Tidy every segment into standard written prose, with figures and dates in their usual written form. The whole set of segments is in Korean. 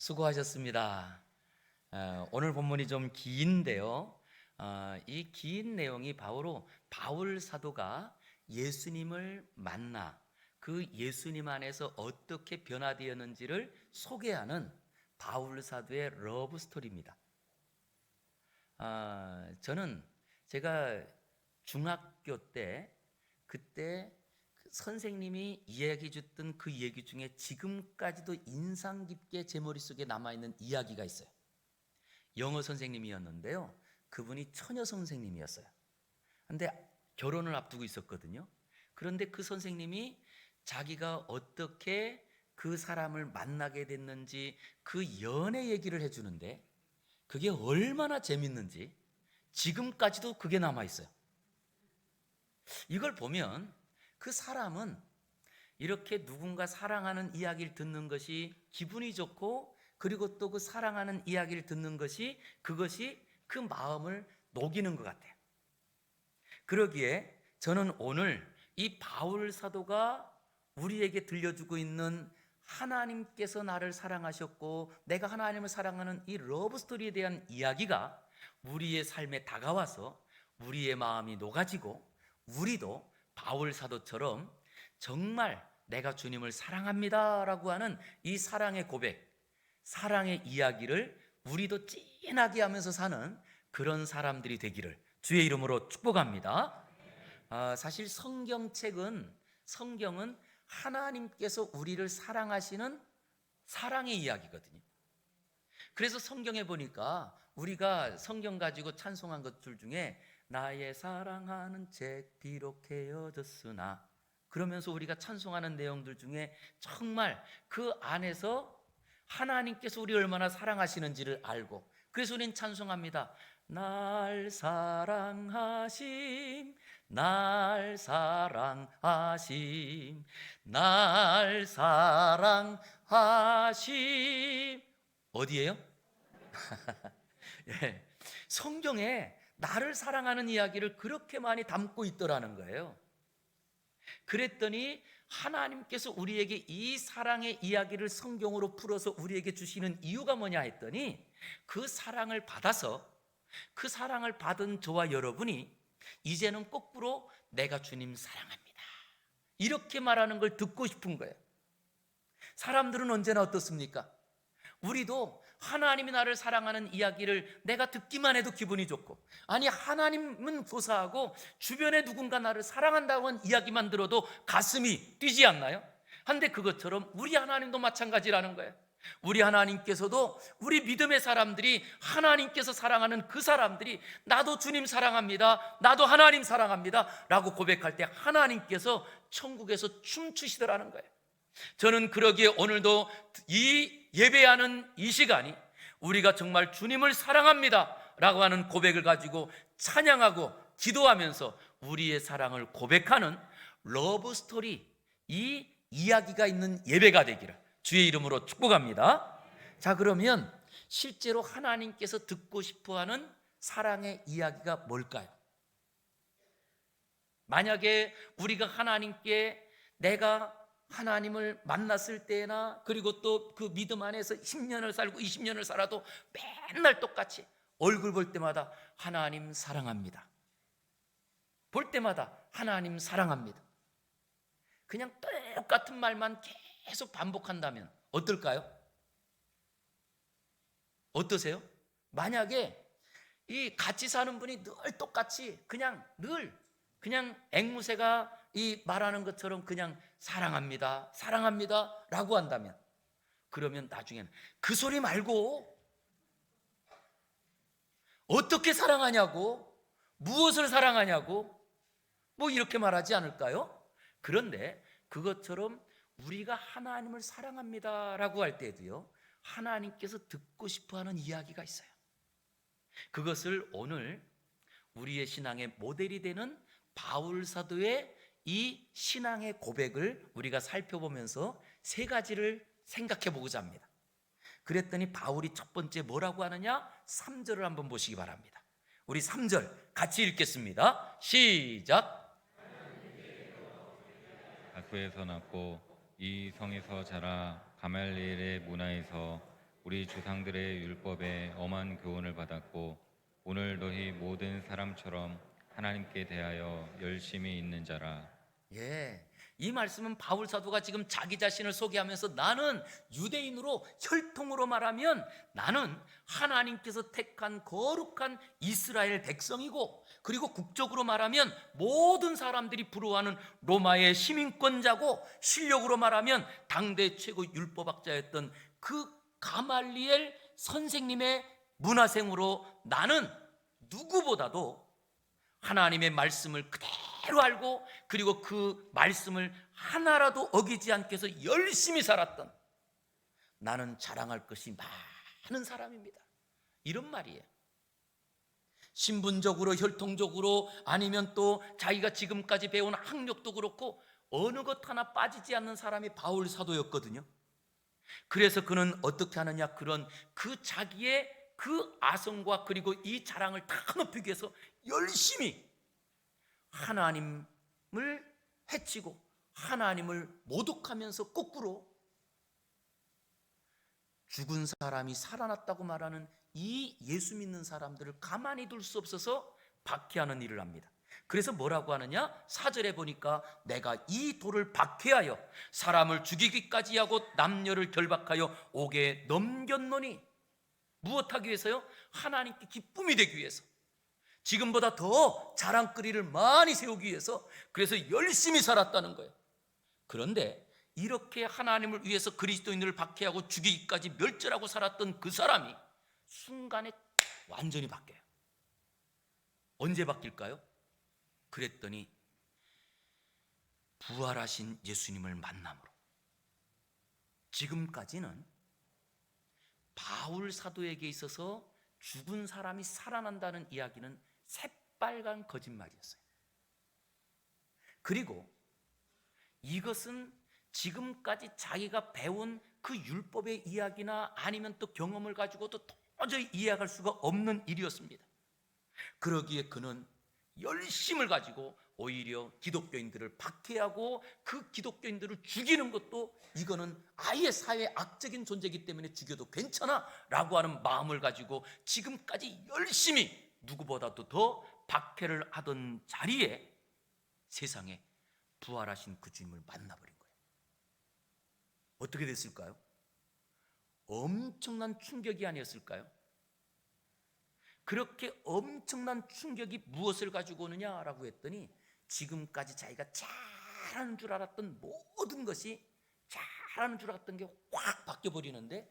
수고하셨습니다. 오늘 본문이 좀 긴데요. 이 긴 내용이 바울 사도가 예수님을 만나 그 예수님 안에서 어떻게 변화되었는지를 소개하는 바울 사도의 러브 스토리입니다. 저는 제가 중학교 때 그때 선생님이 이야기해 줬던 그 얘기 중에 지금까지도 인상 깊게 제 머릿속에 남아있는 이야기가 있어요. 영어 선생님이었는데요. 그분이 처녀 선생님이었어요. 근데 결혼을 앞두고 있었거든요. 그런데 그 선생님이 자기가 어떻게 그 사람을 만나게 됐는지 그 연애 얘기를 해주는데 그게 얼마나 재밌는지 지금까지도 그게 남아있어요. 이걸 보면 그 사람은 이렇게 누군가 사랑하는 이야기를 듣는 것이 기분이 좋고, 그리고 또 그 사랑하는 이야기를 듣는 것이 그것이 그 마음을 녹이는 것 같아요. 그러기에 저는 오늘 이 바울 사도가 우리에게 들려주고 있는 하나님께서 나를 사랑하셨고 내가 하나님을 사랑하는 이 러브 스토리에 대한 이야기가 우리의 삶에 다가와서 우리의 마음이 녹아지고 우리도 바울 사도처럼 정말 내가 주님을 사랑합니다 라고 하는 이 사랑의 고백, 사랑의 이야기를 우리도 진하게 하면서 사는 그런 사람들이 되기를 주의 이름으로 축복합니다. 사실 성경은 하나님께서 우리를 사랑하시는 사랑의 이야기거든요. 그래서 성경에 보니까 우리가 성경 가지고 찬송한 것들 중에 나의 사랑하는 책 비록 헤어졌으나, 그러면서 우리가 찬송하는 내용들 중에 정말 그 안에서 하나님께서 우리 얼마나 사랑하시는지를 알고, 그래서 우리는 찬송합니다. 날 사랑하심, 날 사랑하심, 날 사랑하심. 어디예요? 예, 성경에 나를 사랑하는 이야기를 그렇게 많이 담고 있더라는 거예요. 그랬더니 하나님께서 우리에게 이 사랑의 이야기를 성경으로 풀어서 우리에게 주시는 이유가 뭐냐 했더니, 그 사랑을 받아서 그 사랑을 받은 저와 여러분이 이제는 거꾸로 내가 주님 사랑합니다 이렇게 말하는 걸 듣고 싶은 거예요. 사람들은 언제나 어떻습니까? 우리도 하나님이 나를 사랑하는 이야기를 내가 듣기만 해도 기분이 좋고, 아니 하나님은 고사하고 주변에 누군가 나를 사랑한다고 하는 이야기만 들어도 가슴이 뛰지 않나요? 한데 그것처럼 우리 하나님도 마찬가지라는 거예요. 우리 하나님께서도 우리 믿음의 사람들이, 하나님께서 사랑하는 그 사람들이 나도 주님 사랑합니다, 나도 하나님 사랑합니다 라고 고백할 때 하나님께서 천국에서 춤추시더라는 거예요. 저는 그러기에 오늘도 이 예배하는 이 시간이 우리가 정말 주님을 사랑합니다 라고 하는 고백을 가지고 찬양하고 기도하면서 우리의 사랑을 고백하는 러브 스토리, 이 이야기가 있는 예배가 되기를 주의 이름으로 축복합니다. 자, 그러면 실제로 하나님께서 듣고 싶어하는 사랑의 이야기가 뭘까요? 만약에 우리가 하나님께 내가 하나님을 만났을 때나, 그리고 또 그 믿음 안에서 10년을 살고 20년을 살아도 맨날 똑같이 얼굴 볼 때마다 하나님 사랑합니다, 볼 때마다 하나님 사랑합니다, 그냥 똑같은 말만 계속 반복한다면 어떨까요? 어떠세요? 만약에 이 같이 사는 분이 늘 똑같이 그냥 앵무새가 이 말하는 것처럼 그냥 사랑합니다, 사랑합니다 라고 한다면, 그러면 나중에는 그 소리 말고 어떻게 사랑하냐고, 무엇을 사랑하냐고 뭐 이렇게 말하지 않을까요? 그런데 그것처럼 우리가 하나님을 사랑합니다 라고 할 때도요, 하나님께서 듣고 싶어하는 이야기가 있어요. 그것을 오늘 우리의 신앙의 모델이 되는 바울 사도의 이 신앙의 고백을 우리가 살펴보면서 세 가지를 생각해 보고자 합니다. 그랬더니 바울이 첫 번째 뭐라고 하느냐? 3절을 한번 보시기 바랍니다. 우리 3절 같이 읽겠습니다. 시작. 다소에서 낳고 이 성에서 자라 가말리엘의 문화에서 우리 조상들의 율법에 엄한 교훈을 받았고 오늘 너희 모든 사람처럼 하나님께 대하여 열심히 있는 자라. 예, 이 말씀은 바울 사도가 지금 자기 자신을 소개하면서 나는 유대인으로 혈통으로 말하면 나는 하나님께서 택한 거룩한 이스라엘 백성이고, 그리고 국적으로 말하면 모든 사람들이 부러워하는 로마의 시민권자고, 실력으로 말하면 당대 최고 율법학자였던 그 가말리엘 선생님의 문화생으로 나는 누구보다도 하나님의 말씀을 그대로 알고, 그리고 그 말씀을 하나라도 어기지 않게 해서 열심히 살았던, 나는 자랑할 것이 많은 사람입니다, 이런 말이에요. 신분적으로, 혈통적으로, 아니면 또 자기가 지금까지 배운 학력도 그렇고 어느 것 하나 빠지지 않는 사람이 바울 사도였거든요. 그래서 그는 어떻게 하느냐, 그런 그 자기의 그 아성과 그리고 이 자랑을 다 높이기 위해서 열심히 하나님을 해치고 하나님을 모독하면서 거꾸로 죽은 사람이 살아났다고 말하는 이 예수 믿는 사람들을 가만히 둘 수 없어서 박해하는 일을 합니다. 그래서 뭐라고 하느냐, 4절에 보니까 내가 이 돌을 박해하여 사람을 죽이기까지 하고 남녀를 결박하여 옥에 넘겼노니, 무엇하기 위해서요? 하나님께 기쁨이 되기 위해서, 지금보다 더 자랑거리를 많이 세우기 위해서, 그래서 열심히 살았다는 거예요. 그런데 이렇게 하나님을 위해서 그리스도인들을 박해하고 죽이기까지 멸절하고 살았던 그 사람이 순간에 완전히 바뀌어요. 언제 바뀔까요? 그랬더니 부활하신 예수님을 만남으로. 지금까지는 바울 사도에게 있어서 죽은 사람이 살아난다는 이야기는 새빨간 거짓말이었어요. 그리고 이것은 지금까지 자기가 배운 그 율법의 이야기나 아니면 또 경험을 가지고도 도저히 이해할 수가 없는 일이었습니다. 그러기에 그는 열심을 가지고 오히려 기독교인들을 박해하고 그 기독교인들을 죽이는 것도, 이거는 아예 사회의 악적인 존재이기 때문에 죽여도 괜찮아 라고 하는 마음을 가지고 지금까지 열심히 누구보다도 더 박해를 하던 자리에 세상에 부활하신 그 주님을 만나버린 거예요. 어떻게 됐을까요? 엄청난 충격이 아니었을까요? 그렇게 엄청난 충격이 무엇을 가지고 오느냐라고 했더니, 지금까지 자기가 잘하는 줄 알았던 모든 것이, 잘하는 줄 알았던 게 확 바뀌어버리는데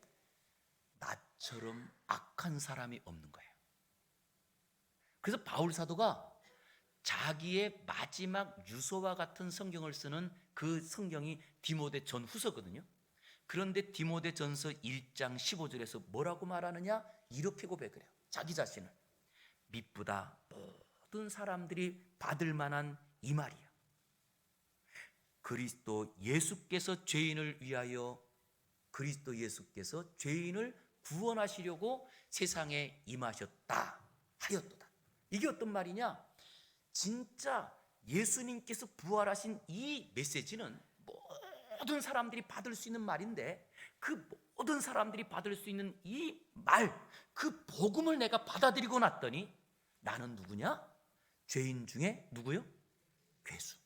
나처럼 악한 사람이 없는 거예요. 그래서 바울 사도가 자기의 마지막 유서와 같은 성경을 쓰는 그 성경이 디모데 전후서거든요. 그런데 디모데 전서 1장 15절에서 뭐라고 말하느냐, 이렇게 고백을 해요. 자기 자신을 미쁘다 모든 사람들이 받을 만한 이 말이야. 그리스도 예수께서 죄인을 위하여, 그리스도 예수께서 죄인을 구원하시려고 세상에 임하셨다 하였도다. 이게 어떤 말이냐, 진짜 예수님께서 부활하신 이 메시지는 모든 사람들이 받을 수 있는 말인데, 그 모든 사람들이 받을 수 있는 이 말, 그 복음을 내가 받아들이고 났더니 나는 누구냐? 죄인 중에 누구요? 괴수.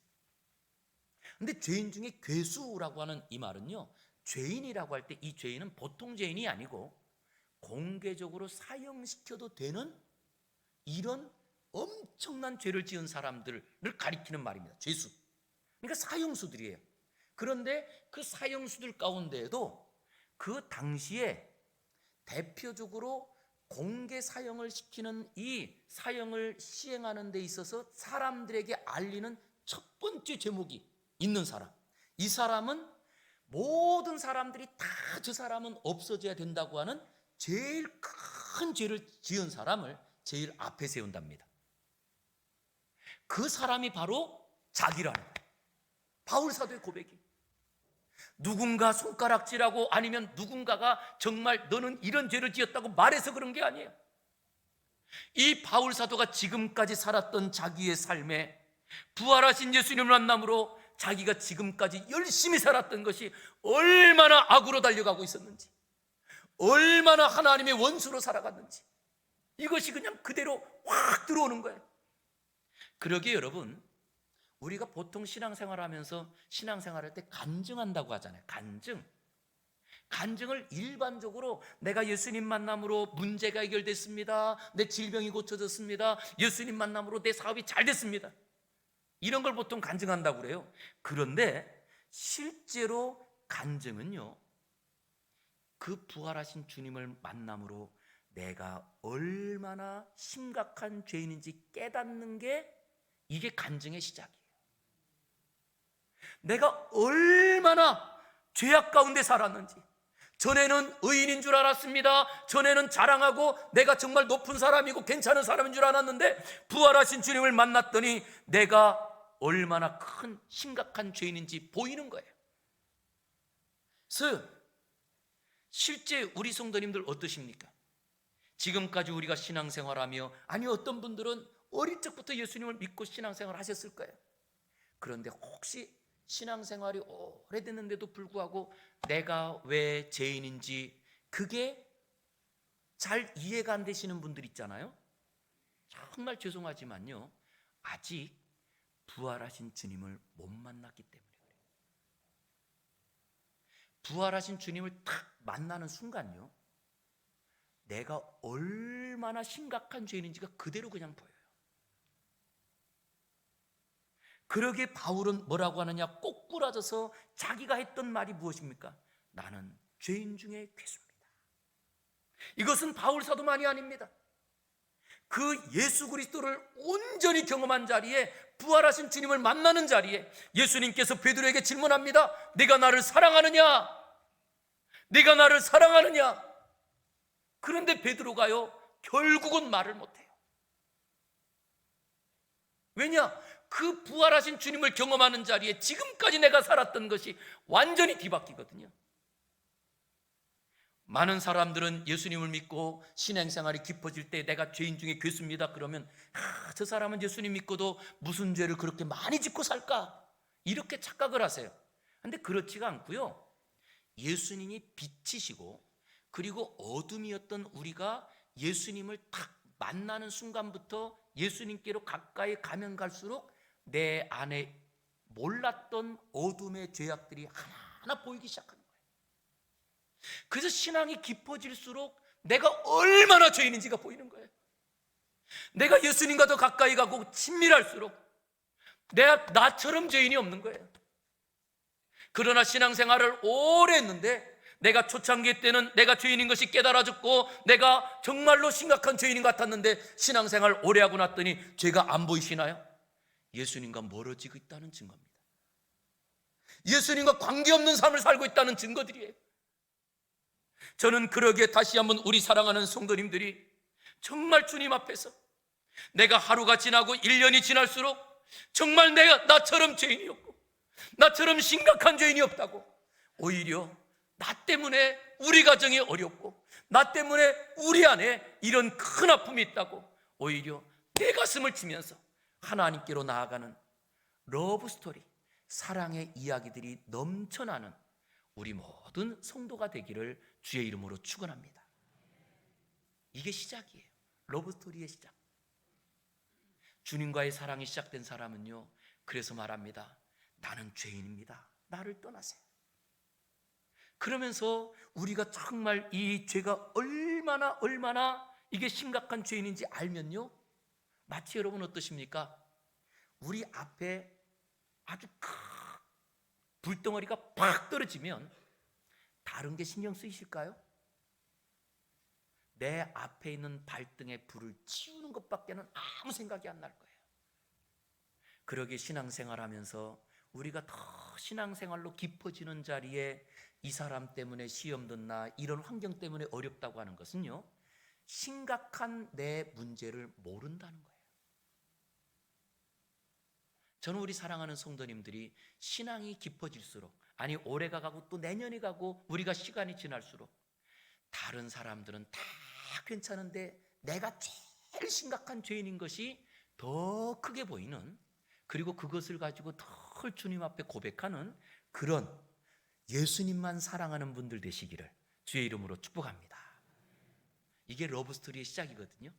근데 죄인 중에 괴수라고 하는 이 말은요, 죄인이라고 할 때 이 죄인은 보통 죄인이 아니고 공개적으로 사형시켜도 되는 이런 엄청난 죄를 지은 사람들을 가리키는 말입니다. 죄수. 그러니까 사형수들이에요. 그런데 그 사형수들 가운데에도 그 당시에 대표적으로 공개 사형을 시키는, 이 사형을 시행하는 데 있어서 사람들에게 알리는 첫 번째 제목이 있는 사람, 이 사람은 모든 사람들이 다 저 사람은 없어져야 된다고 하는 제일 큰 죄를 지은 사람을 제일 앞에 세운답니다. 그 사람이 바로 자기라는 거예요. 바울 사도의 고백이. 누군가 손가락질하고 아니면 누군가가 정말 너는 이런 죄를 지었다고 말해서 그런 게 아니에요. 이 바울 사도가 지금까지 살았던 자기의 삶에 부활하신 예수님을 만남으로 자기가 지금까지 열심히 살았던 것이 얼마나 악으로 달려가고 있었는지, 얼마나 하나님의 원수로 살아갔는지 이것이 그냥 그대로 확 들어오는 거예요. 그러기에 여러분, 우리가 보통 신앙생활하면서 신앙생활할 때 간증한다고 하잖아요. 간증을 일반적으로 내가 예수님 만남으로 문제가 해결됐습니다, 내 질병이 고쳐졌습니다, 예수님 만남으로 내 사업이 잘 됐습니다, 이런 걸 보통 간증한다고 그래요. 그런데 실제로 간증은요, 그 부활하신 주님을 만남으로 내가 얼마나 심각한 죄인인지 깨닫는 게 이게 간증의 시작이에요. 내가 얼마나 죄악 가운데 살았는지, 전에는 의인인 줄 알았습니다. 전에는 자랑하고 내가 정말 높은 사람이고 괜찮은 사람인 줄 알았는데 부활하신 주님을 만났더니 내가 얼마나 큰 심각한 죄인인지 보이는 거예요. 그래서 실제 우리 성도님들 어떠십니까? 지금까지 우리가 신앙생활하며, 아니 어떤 분들은 어릴 적부터 예수님을 믿고 신앙생활 하셨을 거예요. 그런데 혹시 신앙생활이 오래됐는데도 불구하고 내가 왜 죄인인지 그게 잘 이해가 안 되시는 분들 있잖아요. 정말 죄송하지만요, 아직 부활하신 주님을 못 만났기 때문에 그래요. 부활하신 주님을 딱 만나는 순간요, 내가 얼마나 심각한 죄인인지가 그대로 그냥 보여요. 그러기에 바울은 뭐라고 하느냐, 꼬꾸라져서 자기가 했던 말이 무엇입니까? 나는 죄인 중에 괴수입니다. 이것은 바울 사도만이 아닙니다. 그 예수 그리스도를 온전히 경험한 자리에, 부활하신 주님을 만나는 자리에 예수님께서 베드로에게 질문합니다. 네가 나를 사랑하느냐? 네가 나를 사랑하느냐? 그런데 베드로가요, 결국은 말을 못해요. 왜냐? 그 부활하신 주님을 경험하는 자리에 지금까지 내가 살았던 것이 완전히 뒤바뀌거든요. 많은 사람들은 예수님을 믿고 신앙생활이 깊어질 때 내가 죄인 중에 괴수입니다 그러면 저 사람은 예수님 믿고도 무슨 죄를 그렇게 많이 짓고 살까? 이렇게 착각을 하세요. 그런데 그렇지가 않고요, 예수님이 빛이시고 그리고 어둠이었던 우리가 예수님을 딱 만나는 순간부터 예수님께로 가까이 가면 갈수록 내 안에 몰랐던 어둠의 죄악들이 하나하나 보이기 시작하는 거예요. 그래서 신앙이 깊어질수록 내가 얼마나 죄인인지가 보이는 거예요. 내가 예수님과 더 가까이 가고 친밀할수록 나처럼 죄인이 없는 거예요. 그러나 신앙생활을 오래 했는데 내가 초창기 때는 내가 죄인인 것이 깨달아졌고 내가 정말로 심각한 죄인인 것 같았는데 신앙생활 오래 하고 났더니 죄가 안 보이시나요? 예수님과 멀어지고 있다는 증거입니다. 예수님과 관계없는 삶을 살고 있다는 증거들이에요. 저는 그러기에 다시 한번 우리 사랑하는 성도님들이 정말 주님 앞에서 내가 하루가 지나고 1년이 지날수록 정말 나처럼 죄인이 없고 나처럼 심각한 죄인이 없다고, 오히려 나 때문에 우리 가정이 어렵고 나 때문에 우리 안에 이런 큰 아픔이 있다고 오히려 내 가슴을 치면서 하나님께로 나아가는 러브스토리, 사랑의 이야기들이 넘쳐나는 우리 모든 성도가 되기를 주의 이름으로 축원합니다. 이게 시작이에요. 러브스토리의 시작. 주님과의 사랑이 시작된 사람은요, 그래서 말합니다. 나는 죄인입니다. 나를 떠나세요. 그러면서 우리가 정말 이 죄가 얼마나 이게 심각한 죄인인지 알면요, 마치 여러분 어떠십니까? 우리 앞에 아주 큰 불덩어리가 팍 떨어지면 다른 게 신경 쓰이실까요? 내 앞에 있는 발등에 불을 치우는 것밖에는 아무 생각이 안 날 거예요. 그러기에 신앙생활하면서 우리가 더 신앙생활로 깊어지는 자리에 이 사람 때문에 시험 듣나 이런 환경 때문에 어렵다고 하는 것은요, 심각한 내 문제를 모른다는 거예요. 저는 우리 사랑하는 성도님들이 신앙이 깊어질수록, 아니 올해가 가고 또 내년이 가고 우리가 시간이 지날수록 다른 사람들은 다 괜찮은데 내가 제일 심각한 죄인인 것이 더 크게 보이는, 그리고 그것을 가지고 더 주님 앞에 고백하는 그런 예수님만 사랑하는 분들 되시기를 주의 이름으로 축복합니다. 이게 러브스토리의 시작이거든요.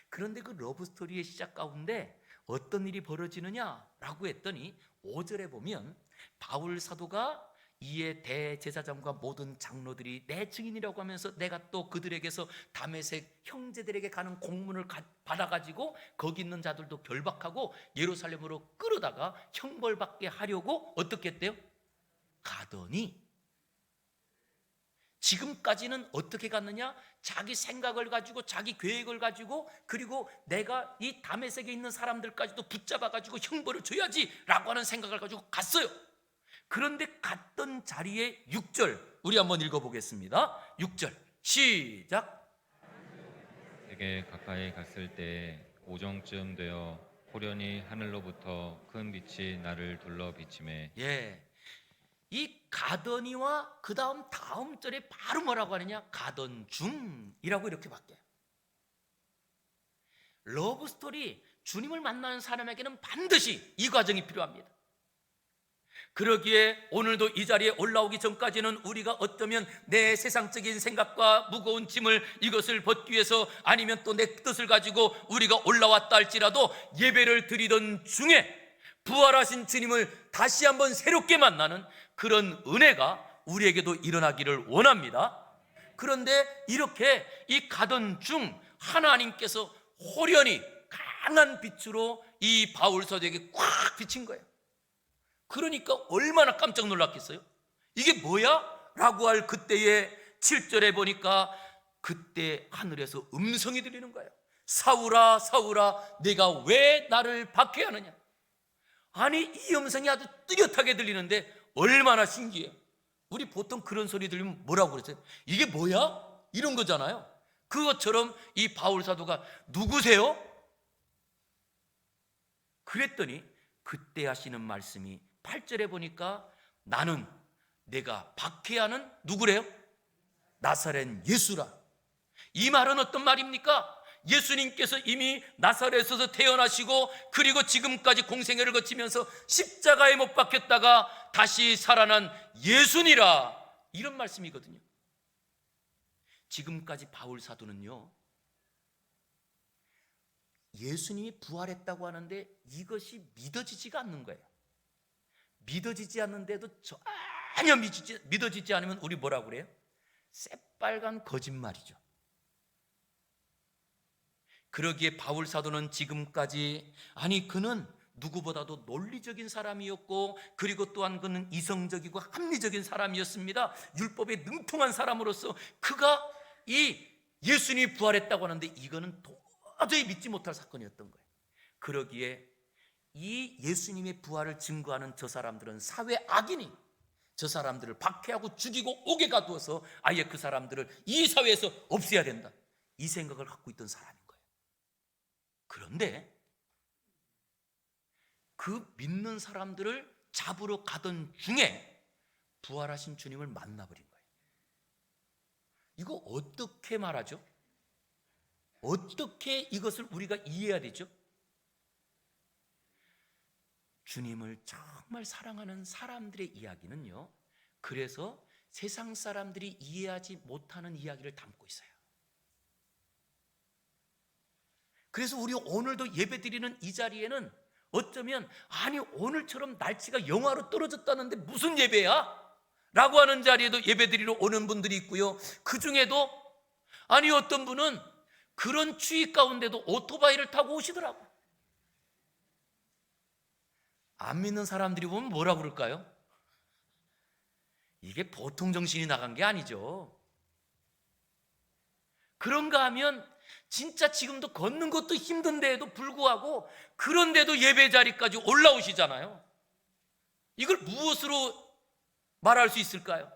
그런데 그 러브스토리의 시작 가운데 어떤 일이 벌어지느냐라고 했더니 5절에 보면 바울 사도가 이에 대제사장과 모든 장로들이 내 증인이라고 하면서 내가 또 그들에게서 다메섹 형제들에게 가는 공문을 받아가지고 거기 있는 자들도 결박하고 예루살렘으로 끌어다가 형벌받게 하려고 어떻게 했대요? 가더니 지금까지는 어떻게 갔느냐? 자기 생각을 가지고 자기 계획을 가지고 그리고 내가 이 다메섹에 있는 사람들까지도 붙잡아가지고 형벌을 줘야지 라고 하는 생각을 가지고 갔어요. 그런데 갔던 자리에 6절 우리 한번 읽어보겠습니다. 6절 시작. 되게 가까이 갔을 때 오정쯤 되어 호련히 하늘로부터 큰 빛이 나를 둘러 비치매. 이 가더니와 그 다음 절에 바로 뭐라고 하느냐? 가던 중이라고 이렇게 바뀌어요. 러브스토리, 주님을 만나는 사람에게는 반드시 이 과정이 필요합니다. 그러기에 오늘도 이 자리에 올라오기 전까지는 우리가 어쩌면 내 세상적인 생각과 무거운 짐을 이것을 벗기 위해서 아니면 또 내 뜻을 가지고 우리가 올라왔다 할지라도 예배를 드리던 중에 부활하신 주님을 다시 한번 새롭게 만나는 그런 은혜가 우리에게도 일어나기를 원합니다. 그런데 이렇게 이 가던 중 하나님께서 호련히 강한 빛으로 이 바울 사도에게 꽉 비친 거예요. 그러니까 얼마나 깜짝 놀랐겠어요? 이게 뭐야? 라고 할 그때의 7절에 보니까 그때 하늘에서 음성이 들리는 거예요. 사울아 사울아 내가 왜 나를 박해하느냐? 아니 이 음성이 아주 뚜렷하게 들리는데 얼마나 신기해요. 우리 보통 그런 소리 들리면 뭐라고 그랬어요? 이게 뭐야? 이런 거잖아요. 그것처럼 이 바울 사도가 누구세요? 그랬더니 그때 하시는 말씀이 8절에 보니까 나는 내가 박해하는 누구래요? 나사렛 예수라. 이 말은 어떤 말입니까? 예수님께서 이미 나사렛에서 태어나시고 그리고 지금까지 공생애를 거치면서 십자가에 못 박혔다가 다시 살아난 예수니라, 이런 말씀이거든요. 지금까지 바울 사도는요, 예수님이 부활했다고 하는데 이것이 믿어지지가 않는 거예요. 믿어지지 않는데도 전혀 믿어지지 않으면 우리 뭐라고 그래요? 새빨간 거짓말이죠. 그러기에 바울 사도는 지금까지, 아니 그는 누구보다도 논리적인 사람이었고 그리고 또한 그는 이성적이고 합리적인 사람이었습니다. 율법에 능통한 사람으로서 그가 이 예수님이 부활했다고 하는데 이거는 도저히 믿지 못할 사건이었던 거예요. 그러기에 이 예수님의 부활을 증거하는 저 사람들은 사회 악인이 저 사람들을 박해하고 죽이고 옥에 가두어서 아예 그 사람들을 이 사회에서 없애야 된다, 이 생각을 갖고 있던 사람인 거예요. 그런데 그 믿는 사람들을 잡으러 가던 중에 부활하신 주님을 만나버린 거예요. 이거 어떻게 말하죠? 어떻게 이것을 우리가 이해해야 되죠? 주님을 정말 사랑하는 사람들의 이야기는요, 그래서 세상 사람들이 이해하지 못하는 이야기를 담고 있어요. 그래서 우리 오늘도 예배드리는 이 자리에는 어쩌면 아니 오늘처럼 날씨가 영하로 떨어졌다는데 무슨 예배야? 라고 하는 자리에도 예배드리러 오는 분들이 있고요, 그 중에도 아니 어떤 분은 그런 추위 가운데도 오토바이를 타고 오시더라고요. 안 믿는 사람들이 보면 뭐라 그럴까요? 이게 보통 정신이 나간 게 아니죠. 그런가 하면 진짜 지금도 걷는 것도 힘든데에도 불구하고 그런데도 예배 자리까지 올라오시잖아요. 이걸 무엇으로 말할 수 있을까요?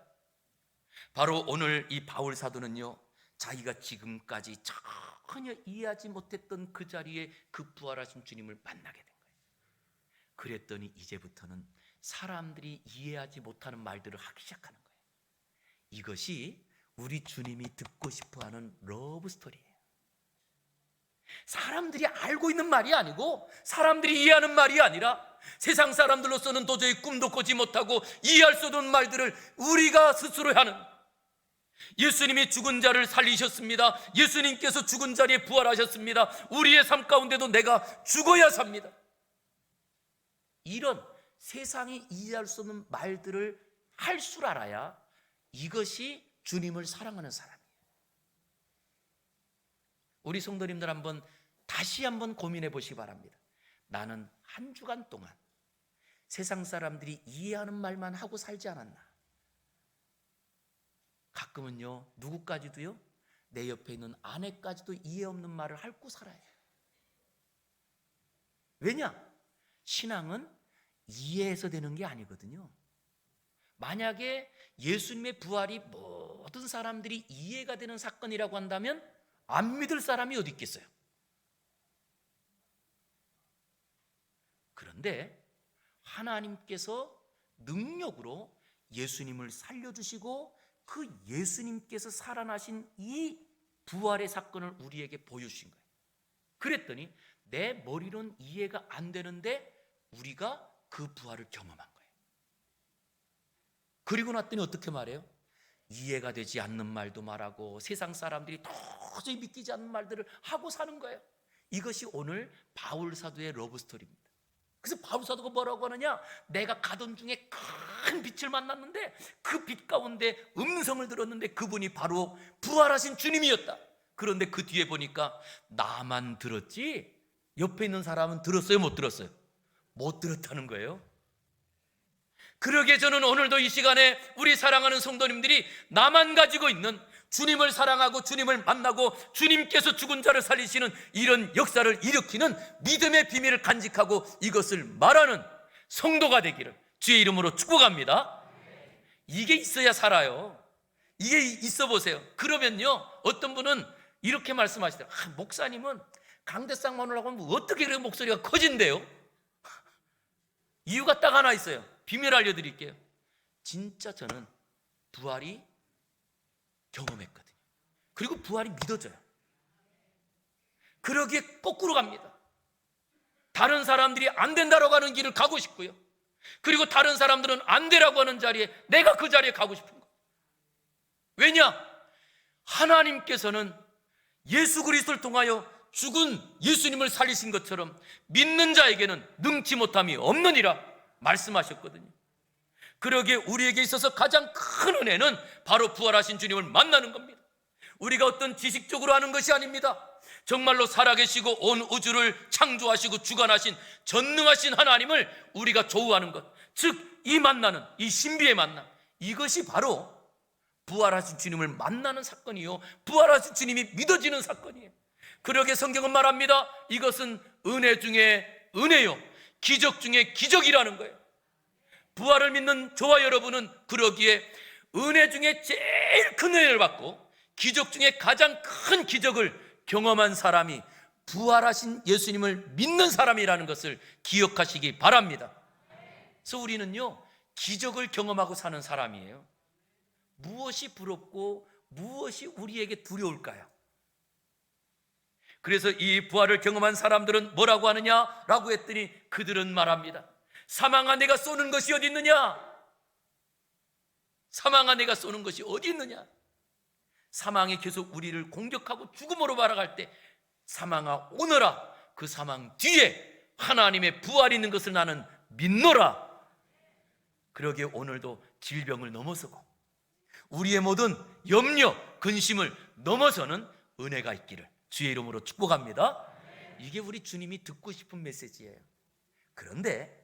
바로 오늘 이 바울 사도는요, 자기가 지금까지 전혀 이해하지 못했던 그 자리에 그 부활하신 주님을 만나게 된 거예요. 그랬더니 이제부터는 사람들이 이해하지 못하는 말들을 하기 시작하는 거예요. 이것이 우리 주님이 듣고 싶어하는 러브 스토리예요. 사람들이 알고 있는 말이 아니고 사람들이 이해하는 말이 아니라 세상 사람들로서는 도저히 꿈도 꾸지 못하고 이해할 수 없는 말들을 우리가 스스로 하는, 예수님이 죽은 자를 살리셨습니다. 예수님께서 죽은 자리에 부활하셨습니다. 우리의 삶 가운데도 내가 죽어야 삽니다. 이런 세상이 이해할 수 없는 말들을 할 줄 알아야 이것이 주님을 사랑하는 사람이에요. 우리 성도님들 다시 한번 고민해 보시기 바랍니다. 나는 한 주간 동안 세상 사람들이 이해하는 말만 하고 살지 않았나? 가끔은요, 누구까지도요, 내 옆에 있는 아내까지도 이해 없는 말을 핥고 살아야 해요. 왜냐? 신앙은 이해해서 되는 게 아니거든요. 만약에 예수님의 부활이 모든 사람들이 이해가 되는 사건이라고 한다면 안 믿을 사람이 어디 있겠어요? 그런데 하나님께서 능력으로 예수님을 살려주시고 그 예수님께서 살아나신 이 부활의 사건을 우리에게 보여주신 거예요. 그랬더니 내 머리로는 이해가 안 되는데 우리가 그 부활을 경험한 거예요. 그리고 났더니 어떻게 말해요? 이해가 되지 않는 말도 말하고 세상 사람들이 도저히 믿기지 않는 말들을 하고 사는 거예요. 이것이 오늘 바울 사도의 러브 스토리입니다. 그래서 바울 사도가 뭐라고 하느냐? 내가 가던 중에 큰 빛을 만났는데 그 빛 가운데 음성을 들었는데 그분이 바로 부활하신 주님이었다. 그런데 그 뒤에 보니까 나만 들었지 옆에 있는 사람은 들었어요? 못 들었어요? 못 들었다는 거예요. 그러기에 저는 오늘도 이 시간에 우리 사랑하는 성도님들이 나만 가지고 있는 주님을 사랑하고 주님을 만나고 주님께서 죽은 자를 살리시는 이런 역사를 일으키는 믿음의 비밀을 간직하고 이것을 말하는 성도가 되기를 주의 이름으로 축복합니다. 이게 있어야 살아요. 이게 있어 보세요. 그러면요, 어떤 분은 이렇게 말씀하시더라고요. 목사님은 강대상만 올라가면 어떻게 그렇게 목소리가 커진대요? 이유가 딱 하나 있어요. 비밀 알려드릴게요. 진짜 저는 부활이 경험했거든요. 그리고 부활이 믿어져요. 그러기에 거꾸로 갑니다. 다른 사람들이 안 된다라고 하는 길을 가고 싶고요. 그리고 다른 사람들은 안 되라고 하는 자리에 내가 그 자리에 가고 싶은 거예요. 왜냐? 하나님께서는 예수 그리스도를 통하여 죽은 예수님을 살리신 것처럼 믿는 자에게는 능치 못함이 없느니라 말씀하셨거든요. 그러기에 우리에게 있어서 가장 큰 은혜는 바로 부활하신 주님을 만나는 겁니다. 우리가 어떤 지식적으로 하는 것이 아닙니다. 정말로 살아계시고 온 우주를 창조하시고 주관하신 전능하신 하나님을 우리가 조우하는 것, 즉 이 만나는 이 신비의 만남, 이것이 바로 부활하신 주님을 만나는 사건이요, 부활하신 주님이 믿어지는 사건이에요. 그러게 성경은 말합니다. 이것은 은혜 중에 은혜요, 기적 중에 기적이라는 거예요. 부활을 믿는 저와 여러분은 그러기에 은혜 중에 제일 큰 은혜를 받고 기적 중에 가장 큰 기적을 경험한 사람이 부활하신 예수님을 믿는 사람이라는 것을 기억하시기 바랍니다. 그래서 우리는요, 기적을 경험하고 사는 사람이에요. 무엇이 부럽고 무엇이 우리에게 두려울까요? 그래서 이 부활을 경험한 사람들은 뭐라고 하느냐라고 했더니 그들은 말합니다. 사망아 내가 쏘는 것이 어디 있느냐? 사망아 내가 쏘는 것이 어디 있느냐? 사망이 계속 우리를 공격하고 죽음으로 발아갈 때 사망아 오너라, 그 사망 뒤에 하나님의 부활이 있는 것을 나는 믿노라. 그러기에 오늘도 질병을 넘어서고 우리의 모든 염려, 근심을 넘어서는 은혜가 있기를 주의 이름으로 축복합니다. 이게 우리 주님이 듣고 싶은 메시지예요. 그런데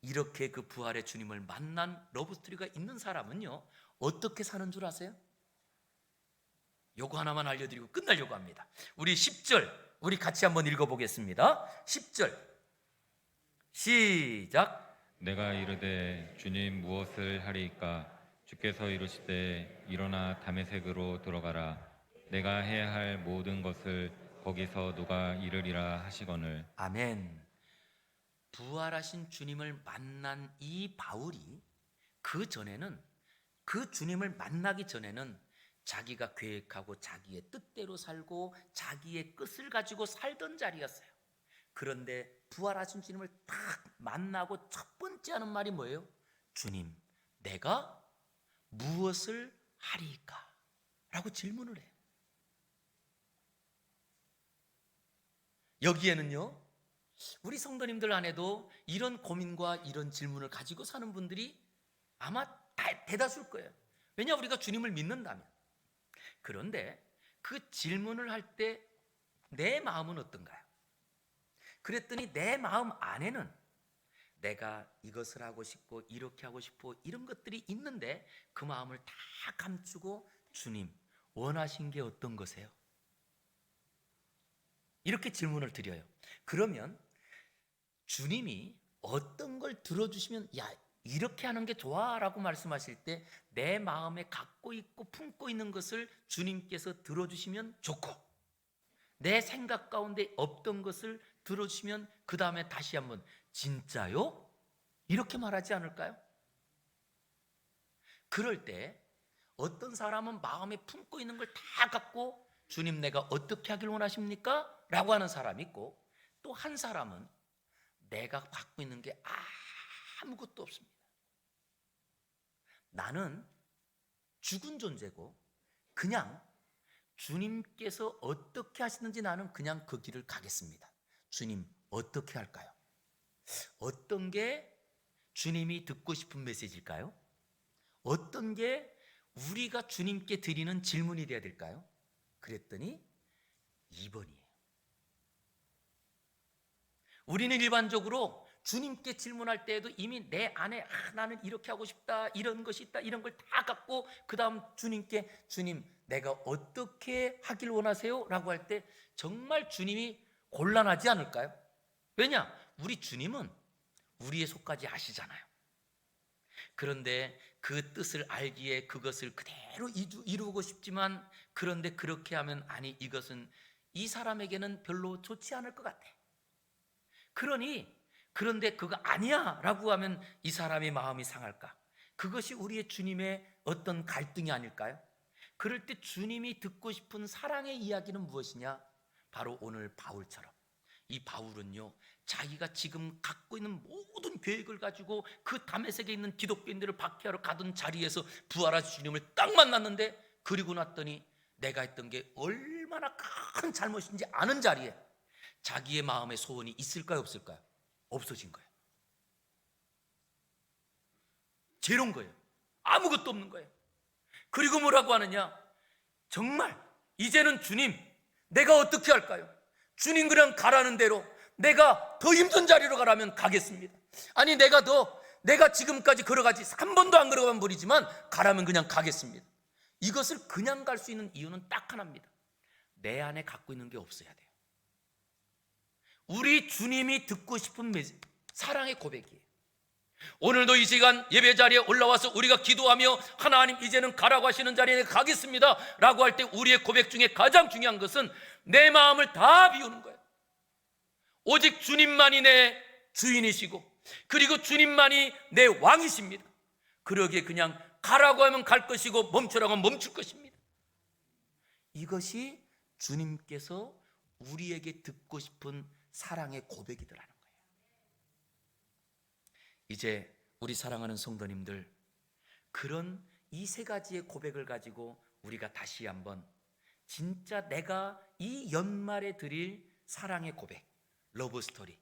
이렇게 그 부활의 주님을 만난 러브스토리가 있는 사람은요, 어떻게 사는 줄 아세요? 요거 하나만 알려드리고 끝내려고 합니다. 우리 10절 우리 같이 한번 읽어보겠습니다. 10절 시작. 내가 이르되 주님 무엇을 하리이까? 주께서 이르시되 일어나 다메섹으로 들어가라. 내가 해야 할 모든 것을 거기서 누가 이르리라 하시거늘. 아멘. 부활하신 주님을 만난 이 바울이 그 전에는, 그 주님을 만나기 전에는 자기가 계획하고 자기의 뜻대로 살고 자기의 끝을 가지고 살던 자리였어요. 그런데 부활하신 주님을 딱 만나고 첫 번째 하는 말이 뭐예요? 주님, 내가 무엇을 하리이까? 라고 질문을 해요. 여기에는요, 우리 성도님들 안에도 이런 고민과 이런 질문을 가지고 사는 분들이 아마 대다수일 거예요. 왜냐, 우리가 주님을 믿는다면. 그런데 그 질문을 할 때 내 마음은 어떤가요? 그랬더니 내 마음 안에는 내가 이것을 하고 싶고 이렇게 하고 싶고 이런 것들이 있는데 그 마음을 다 감추고 주님, 원하신 게 어떤 거세요? 이렇게 질문을 드려요. 그러면 주님이 어떤 걸 들어주시면 야, 이렇게 하는 게 좋아 라고 말씀하실 때 내 마음에 갖고 있고 품고 있는 것을 주님께서 들어주시면 좋고, 내 생각 가운데 없던 것을 들어주시면 그 다음에 다시 한번 진짜요? 이렇게 말하지 않을까요? 그럴 때 어떤 사람은 마음에 품고 있는 걸 다 갖고 주님, 내가 어떻게 하길 원하십니까? 라고 하는 사람이 있고, 또 한 사람은 내가 갖고 있는 게 아무것도 없습니다. 나는 죽은 존재고 그냥 주님께서 어떻게 하시는지 나는 그냥 그 길을 가겠습니다. 주님, 어떻게 할까요? 어떤 게 주님이 듣고 싶은 메시지일까요? 어떤 게 우리가 주님께 드리는 질문이 되어야 될까요? 그랬더니 2번이에요. 우리는 일반적으로 주님께 질문할 때에도 이미 내 안에 나는 이렇게 하고 싶다, 이런 것이 있다, 이런 걸 다 갖고 그 다음 주님께 주님, 내가 어떻게 하길 원하세요? 라고 할 때 정말 주님이 곤란하지 않을까요? 왜냐? 우리 주님은 우리의 속까지 아시잖아요. 그런데 그 뜻을 알기에 그것을 그대로 이루고 싶지만, 그런데 그렇게 하면 아니, 이것은 이 사람에게는 별로 좋지 않을 것 같아. 그런데 그거 아니야 라고 하면 이 사람의 마음이 상할까? 그것이 우리의 주님의 어떤 갈등이 아닐까요? 그럴 때 주님이 듣고 싶은 사랑의 이야기는 무엇이냐? 바로 오늘 바울처럼, 이 바울은요, 자기가 지금 갖고 있는 모든 계획을 가지고 그 다메섹에 있는 기독교인들을 박해하러 가던 자리에서 부활하신 주님을 딱 만났는데, 그리고 났더니 내가 했던 게 얼마나 큰 잘못인지 아는 자리에 자기의 마음의 소원이 있을까요, 없을까요? 없어진 거예요. 제로인 거예요. 아무것도 없는 거예요. 그리고 뭐라고 하느냐? 정말 이제는 주님, 내가 어떻게 할까요? 주님, 그냥 가라는 대로 내가 더 힘든 자리로 가라면 가겠습니다. 아니, 내가 지금까지 걸어가지 한 번도 안 걸어간 분이지만 가라면 그냥 가겠습니다. 이것을 그냥 갈 수 있는 이유는 딱 하나입니다. 내 안에 갖고 있는 게 없어야 돼요. 우리 주님이 듣고 싶은 사랑의 고백이에요. 오늘도 이 시간 예배 자리에 올라와서 우리가 기도하며 하나님, 이제는 가라고 하시는 자리에 가겠습니다 라고 할 때 우리의 고백 중에 가장 중요한 것은 내 마음을 다 비우는 거예요. 오직 주님만이 내 주인이시고, 그리고 주님만이 내 왕이십니다. 그러기에 그냥 가라고 하면 갈 것이고 멈추라고 하면 멈출 것입니다. 이것이 주님께서 우리에게 듣고 싶은 사랑의 고백이더라는 거예요. 이제 우리 사랑하는 성도님들, 그런 이 세 가지의 고백을 가지고 우리가 다시 한번 진짜 내가 이 연말에 드릴 사랑의 고백, 러브스토리,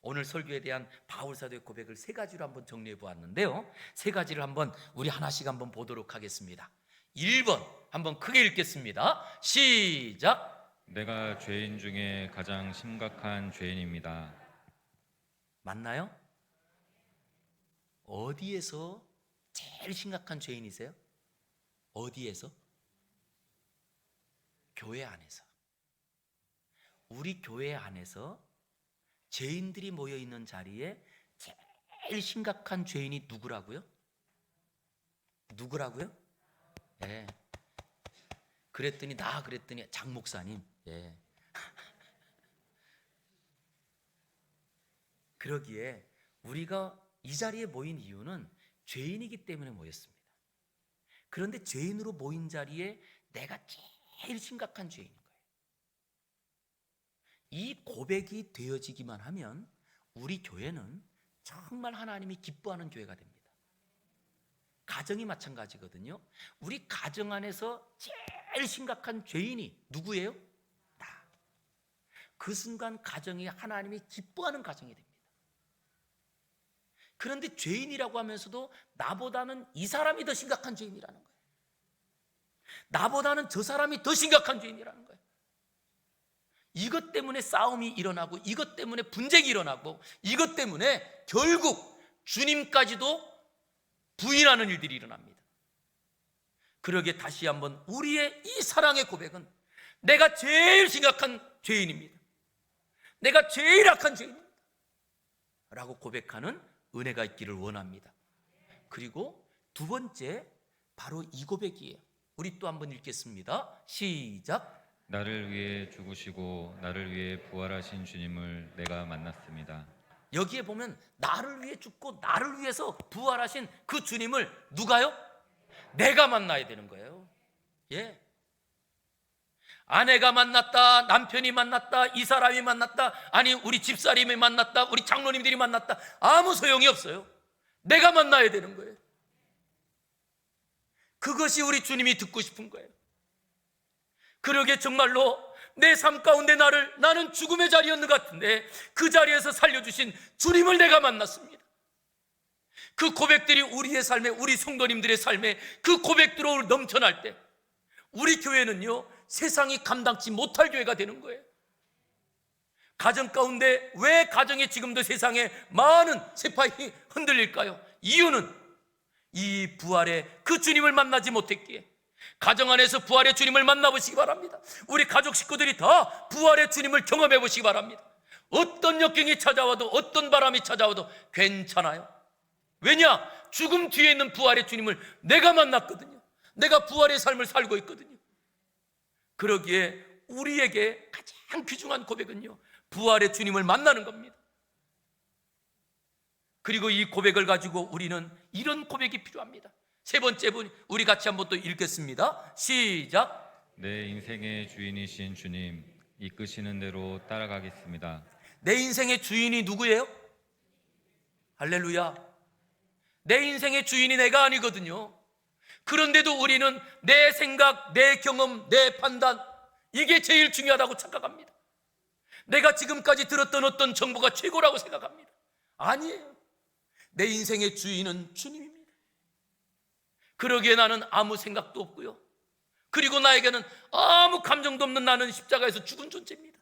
오늘 설교에 대한 바울사도의 고백을 세 가지로 한번 정리해 보았는데요, 세 가지를 한번 우리 하나씩 한번 보도록 하겠습니다. 1번 한번 크게 읽겠습니다. 시작. 내가 죄인 중에 가장 심각한 죄인입니다. 맞나요? 어디에서 제일 심각한 죄인이세요? 어디에서? 교회 안에서. 우리 교회 안에서 죄인들이 모여 있는 자리에 제일 심각한 죄인이 누구라고요? 누구라고요? 예. 그랬더니 장 목사님. 예. 그러기에 우리가 이 자리에 모인 이유는 죄인이기 때문에 모였습니다. 그런데 죄인으로 모인 자리에 내가 제일 심각한 죄인인 거예요. 이 고백이 되어지기만 하면 우리 교회는 정말 하나님이 기뻐하는 교회가 됩니다. 가정이 마찬가지거든요. 우리 가정 안에서 제일 제일 심각한 죄인이 누구예요? 나. 그 순간 가정이 하나님이 기뻐하는 가정이 됩니다. 그런데 죄인이라고 하면서도 나보다는 이 사람이 더 심각한 죄인이라는 거예요. 나보다는 저 사람이 더 심각한 죄인이라는 거예요. 이것 때문에 싸움이 일어나고, 이것 때문에 분쟁이 일어나고, 이것 때문에 결국 주님까지도 부인하는 일들이 일어납니다. 그러기에 다시 한번 우리의 이 사랑의 고백은 내가 제일 심각한 죄인입니다. 내가 제일 악한 죄인입니다 라고 고백하는 은혜가 있기를 원합니다. 그리고 두 번째, 바로 이 고백이에요. 우리 또 한번 읽겠습니다. 시작. 나를 위해 죽으시고 나를 위해 부활하신 주님을 내가 만났습니다. 여기에 보면 나를 위해 죽고 나를 위해서 부활하신 그 주님을 누가요? 내가 만나야 되는 거예요. 예. 아내가 만났다, 남편이 만났다, 이 사람이 만났다, 아니 우리 집사람이 만났다, 우리 장로님들이 만났다, 아무 소용이 없어요. 내가 만나야 되는 거예요. 그것이 우리 주님이 듣고 싶은 거예요. 그러게 정말로 내 삶 가운데 나는 죽음의 자리였는 것 같은데 그 자리에서 살려주신 주님을 내가 만났습니다. 그 고백들이 우리의 삶에, 우리 성도님들의 삶에 그 고백들로 넘쳐날 때 우리 교회는요, 세상이 감당치 못할 교회가 되는 거예요. 가정 가운데 왜 가정이 지금도 세상에 많은 세파이 흔들릴까요? 이유는 이 부활의 그 주님을 만나지 못했기에. 가정 안에서 부활의 주님을 만나보시기 바랍니다. 우리 가족 식구들이 다 부활의 주님을 경험해 보시기 바랍니다. 어떤 역경이 찾아와도, 어떤 바람이 찾아와도 괜찮아요. 왜냐? 죽음 뒤에 있는 부활의 주님을 내가 만났거든요. 내가 부활의 삶을 살고 있거든요. 그러기에 우리에게 가장 귀중한 고백은요, 부활의 주님을 만나는 겁니다. 그리고 이 고백을 가지고 우리는 이런 고백이 필요합니다. 세 번째 분, 우리 같이 한번 또 읽겠습니다. 시작. 내 인생의 주인이신 주님, 이끄시는 대로 따라가겠습니다. 내 인생의 주인이 누구예요? 할렐루야. 내 인생의 주인이 내가 아니거든요. 그런데도 우리는 내 생각, 내 경험, 내 판단, 이게 제일 중요하다고 착각합니다. 내가 지금까지 들었던 어떤 정보가 최고라고 생각합니다. 아니에요. 내 인생의 주인은 주님입니다. 그러기에 나는 아무 생각도 없고요, 그리고 나에게는 아무 감정도 없는 나는 십자가에서 죽은 존재입니다.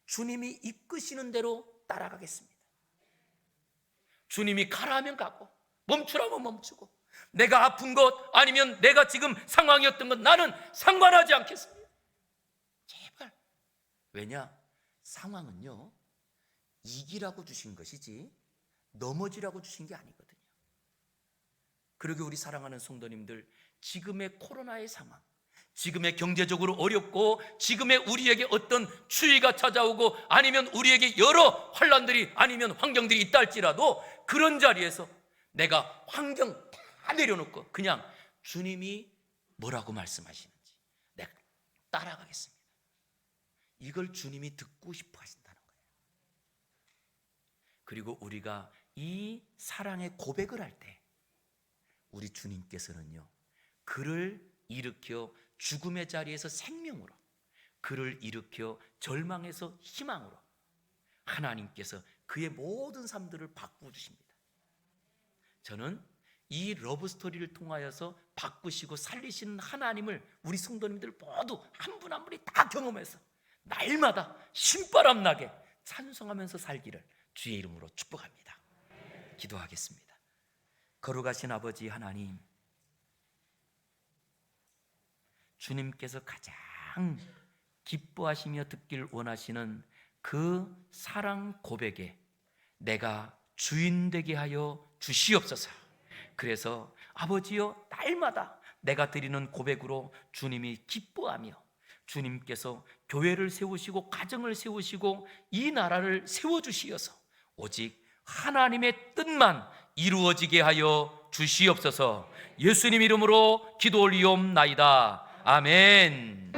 주님이 이끄시는 대로 따라가겠습니다. 주님이 가라 하면 가고 멈추라면 멈추고, 내가 아픈 것 아니면 내가 지금 상황이었던 것 나는 상관하지 않겠습니다. 제발. 왜냐? 상황은요, 이기라고 주신 것이지 넘어지라고 주신 게 아니거든요. 그러게 우리 사랑하는 성도님들, 지금의 코로나의 상황, 지금의 경제적으로 어렵고 지금의 우리에게 어떤 추위가 찾아오고 아니면 우리에게 여러 환난들이 아니면 환경들이 있다 할지라도 그런 자리에서 내가 환경 다 내려놓고 그냥 주님이 뭐라고 말씀하시는지 내가 따라가겠습니다. 이걸 주님이 듣고 싶어 하신다는 거예요. 그리고 우리가 이 사랑의 고백을 할 때 우리 주님께서는요, 그를 일으켜 죽음의 자리에서 생명으로, 그를 일으켜 절망에서 희망으로 하나님께서 그의 모든 삶들을 바꾸어 주십니다. 저는 이 러브스토리를 통하여서 바꾸시고 살리시는 하나님을 우리 성도님들 모두 한 분 한 분이 다 경험해서 날마다 신바람 나게 찬송하면서 살기를 주의 이름으로 축복합니다. 기도하겠습니다. 거룩하신 아버지 하나님, 주님께서 가장 기뻐하시며 듣길 원하시는 그 사랑 고백에 내가 주인 되게 하여 주시옵소서. 그래서 아버지여, 날마다 내가 드리는 고백으로 주님이 기뻐하며 주님께서 교회를 세우시고 가정을 세우시고 이 나라를 세워주시어서 오직 하나님의 뜻만 이루어지게 하여 주시옵소서. 예수님 이름으로 기도 올리옵나이다. 아멘.